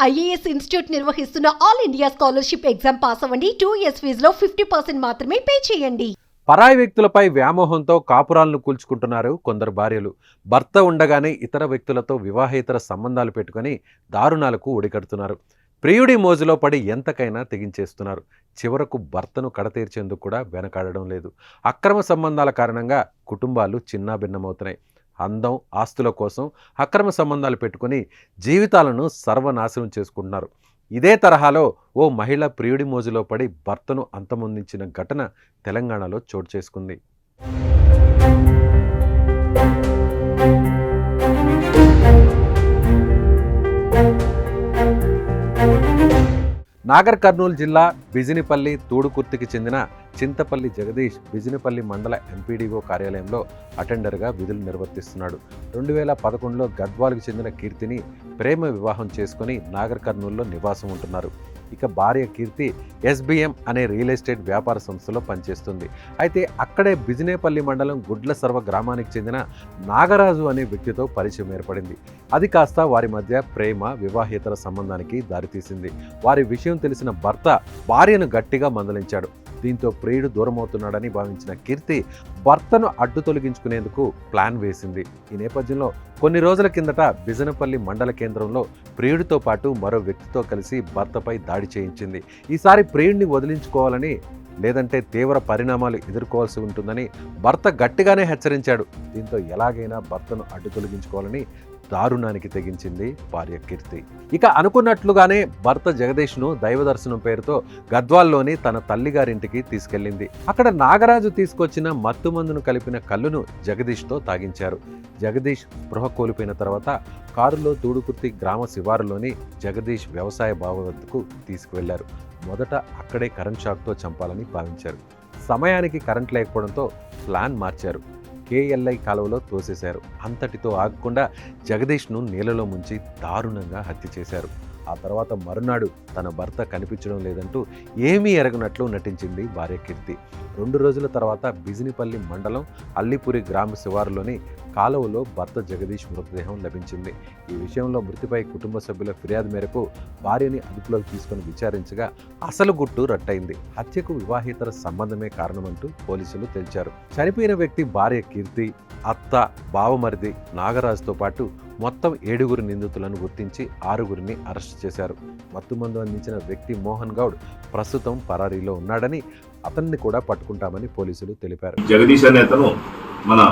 IAS institute నిర్వహిస్తున్న all India scholarship exam pass అవ్వండి. 2 years ఫీజులో 50% మాత్రమే పే చేయండి. పరాయి వ్యక్తులపై వ్యామోహంతో కాపురాలను కూల్చుకుంటున్నారు కొందరు భార్యలు. భర్త ఉండగానే ఇతర వ్యక్తులతో వివాహేతర సంబంధాలు పెట్టుకొని దారుణాలకు ఒడికడుతున్నారు. ప్రియుడి మోజులో పడి ఎంతకైనా తెగించేస్తున్నారు. చివరకు భర్తను కడతీర్చేందుకు కూడా వెనకాడడం లేదు. అక్రమ సంబంధాల కారణంగా కుటుంబాలు చిన్నాభిన్నమవుతున్నాయి. అందం, ఆస్తుల కోసం అక్రమ సంబంధాలు పెట్టుకుని జీవితాలను సర్వనాశనం చేసుకుంటున్నారు. ఇదే తరహాలో ఓ మహిళ ప్రియుడి మోజులో పడి భర్తను అంతమొందించిన ఘటన తెలంగాణలో చోటు చేసుకుంది. నాగర్ కర్నూలు జిల్లా బిజినిపల్లి తూడుకుర్తికి చెందిన చింతపల్లి జగదీష్ బిజినిపల్లి మండల ఎంపీడీఓ కార్యాలయంలో అటెండర్గా విధులు నిర్వర్తిస్తున్నాడు. 2011లో గద్వాలకు చెందిన కీర్తిని ప్రేమ వివాహం చేసుకుని నాగర్ కర్నూలులో నివాసం ఉంటున్నారు. ఇక భార్య కీర్తి SBM అనే రియల్ ఎస్టేట్ వ్యాపార సంస్థలో పనిచేస్తుంది. అయితే అక్కడే బిజినేపల్లి మండలం గుడ్ల సర్వ గ్రామానికి చెందిన నాగరాజు అనే వ్యక్తితో పరిచయం ఏర్పడింది. అది కాస్త వారి మధ్య ప్రేమ, వివాహేతర సంబంధానికి దారితీసింది. వారి విషయం తెలిసిన భర్త భార్యను గట్టిగా మందలించాడు. దీంతో ప్రియుడు దూరమవుతున్నాడని భావించిన కీర్తి భర్తను అడ్డు తొలగించుకునేందుకు ప్లాన్ వేసింది. ఈ నేపథ్యంలో కొన్ని రోజుల కిందట బిజినపల్లి మండల కేంద్రంలో ప్రియుడితో పాటు మరో వ్యక్తితో కలిసి భర్తపై దాడి చేయించింది. ఈసారి ప్రియుడిని వదిలించుకోవాలని, లేదంటే తీవ్ర పరిణామాలు ఎదుర్కోవాల్సి ఉంటుందని భర్త గట్టిగానే హెచ్చరించాడు. దీంతో ఎలాగైనా భర్తను అడ్డు తొలగించుకోవాలని దారుణానికి తెగించింది భార్య కీర్తి. ఇక అనుకున్నట్లుగానే భర్త జగదీష్ను దైవ దర్శనం పేరుతో గద్వాల్లోని తన తల్లిగారింటికి తీసుకెళ్లింది. అక్కడ నాగరాజు తీసుకొచ్చిన మత్తుమందును కలిపిన కల్లును జగదీష్తో తాగించారు. జగదీష్ స్పృహ కోల్పోయిన తర్వాత కారులో తూడుకుర్తి గ్రామ శివారులోని జగదీష్ వ్యవసాయ బావి వద్దకు తీసుకువెళ్లారు. మొదట అక్కడే కరెంట్ షాక్తో చంపాలని భావించారు. సమయానికి కరెంట్ లేకపోవడంతో ప్లాన్ మార్చారు. KLI కాలువలో తోసేశారు. అంతటితో ఆగకుండా జగదీష్ను నీళ్ళలో ముంచి దారుణంగా హత్య చేశారు. ఆ తర్వాత మరునాడు తన భర్త కనిపించడం లేదంటూ ఏమీ ఎరగనట్లు నటించింది భార్య కీర్తి. 2 రోజుల తర్వాత బిజినిపల్లి మండలం అల్లిపురి గ్రామ శివారులోని కాలువలో భర్త జగదీష్ మృతదేహం లభించింది. ఈ విషయంలో మృతిపై కుటుంబ సభ్యుల ఫిర్యాదు మేరకు భార్యని అదుపులోకి తీసుకుని విచారించగా అసలు గుట్టు రట్టయింది. హత్యకు వివాహేతర సంబంధమే కారణమంటూ పోలీసులు తేల్చారు. చనిపోయిన వ్యక్తి భార్య కీర్తి, అత్త, బావమరిది నాగరాజుతో పాటు మొత్తం 7 నిందితులను గుర్తించి 6 అరెస్ట్ చేశారు. మత్తుమందు అందించిన వ్యక్తి మోహన్ గౌడ్ ప్రస్తుతం పరారీలో ఉన్నాడని, అతన్ని కూడా పట్టుకుంటామని పోలీసులు తెలిపారు. జగదీష్ అనే అతను మన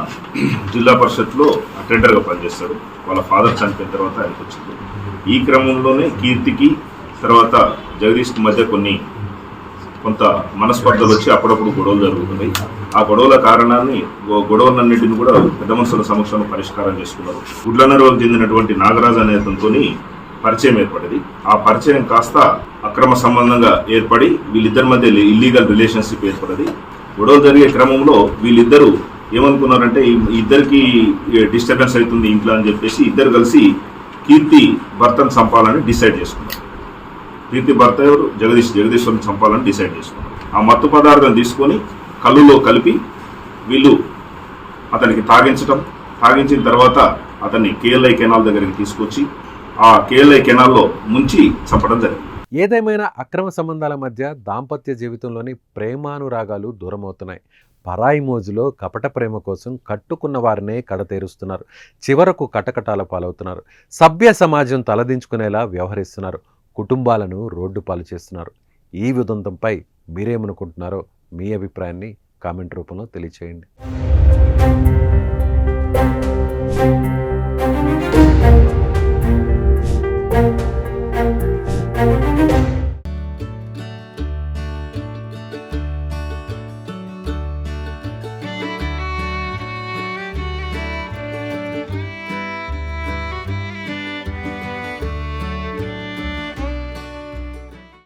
జిల్లా పరిషత్లో అటెండర్గా పనిచేస్తాడు. వాళ్ళ ఫాదర్ చనిపోయిన తర్వాత ఆయనకు వచ్చింది. ఈ క్రమంలోనే కీర్తికి తర్వాత జగదీష్కి మధ్య కొంత మనస్పర్ధలు వచ్చి అప్పుడప్పుడు గొడవలు జరుగుతున్నాయి. ఆ గొడవల కారణాన్ని గొడవలన్నింటినీ కూడా పెద్ద మనుషుల సమక్షంలో పరిష్కారం చేసుకున్నారు. గుడ్లనరువుకు చెందినటువంటి నాగరాజు అనే అతనితో పరిచయం ఏర్పడింది. ఆ పరిచయం కాస్త అక్రమ సంబంధంగా ఏర్పడి వీళ్ళిద్దరి మధ్య ఇల్లీగల్ రిలేషన్షిప్ ఏర్పడింది. గొడవలు జరిగే క్రమంలో వీళ్ళిద్దరూ ఏమనుకున్నారంటే ఇద్దరికి డిస్టర్బెన్స్ అవుతుంది ఇంట్లో అని చెప్పేసి ఇద్దరు కలిసి కీర్తి భర్తను చంపాలని డిసైడ్ చేసుకున్నారు. కీర్తి భర్త ఎవరు? జగదీశ్వరుని చంపాలని డిసైడ్ చేసుకున్నారు. ఆ మత్తు పదార్థం తీసుకొని కళ్ళులో కలిపి వీళ్ళు అతనికి తాగించిన తర్వాత అతన్ని KLI కెనాల్ దగ్గరికి తీసుకొచ్చి ఆ KLI కెనాల్లో ముంచి చంపడం జరిగింది. ఏదేమైనా అక్రమ సంబంధాల మధ్య దాంపత్య జీవితంలోని ప్రేమానురాగాలు దూరమవుతున్నాయి. పరాయి మోజులో కపట ప్రేమ కోసం కట్టుకున్న వారినే కడతేరుస్తున్నారు. చివరకు కటకటాల పాలవుతున్నారు. సభ్య సమాజం తలదించుకునేలా వ్యవహరిస్తున్నారు. కుటుంబాలను రోడ్డు పాలు చేస్తున్నారు. ఈ ఉదంతంపై మీరేమనుకుంటున్నారో మీ అభిప్రాయాన్ని కామెంట్ రూపంలో తెలియచేయండి.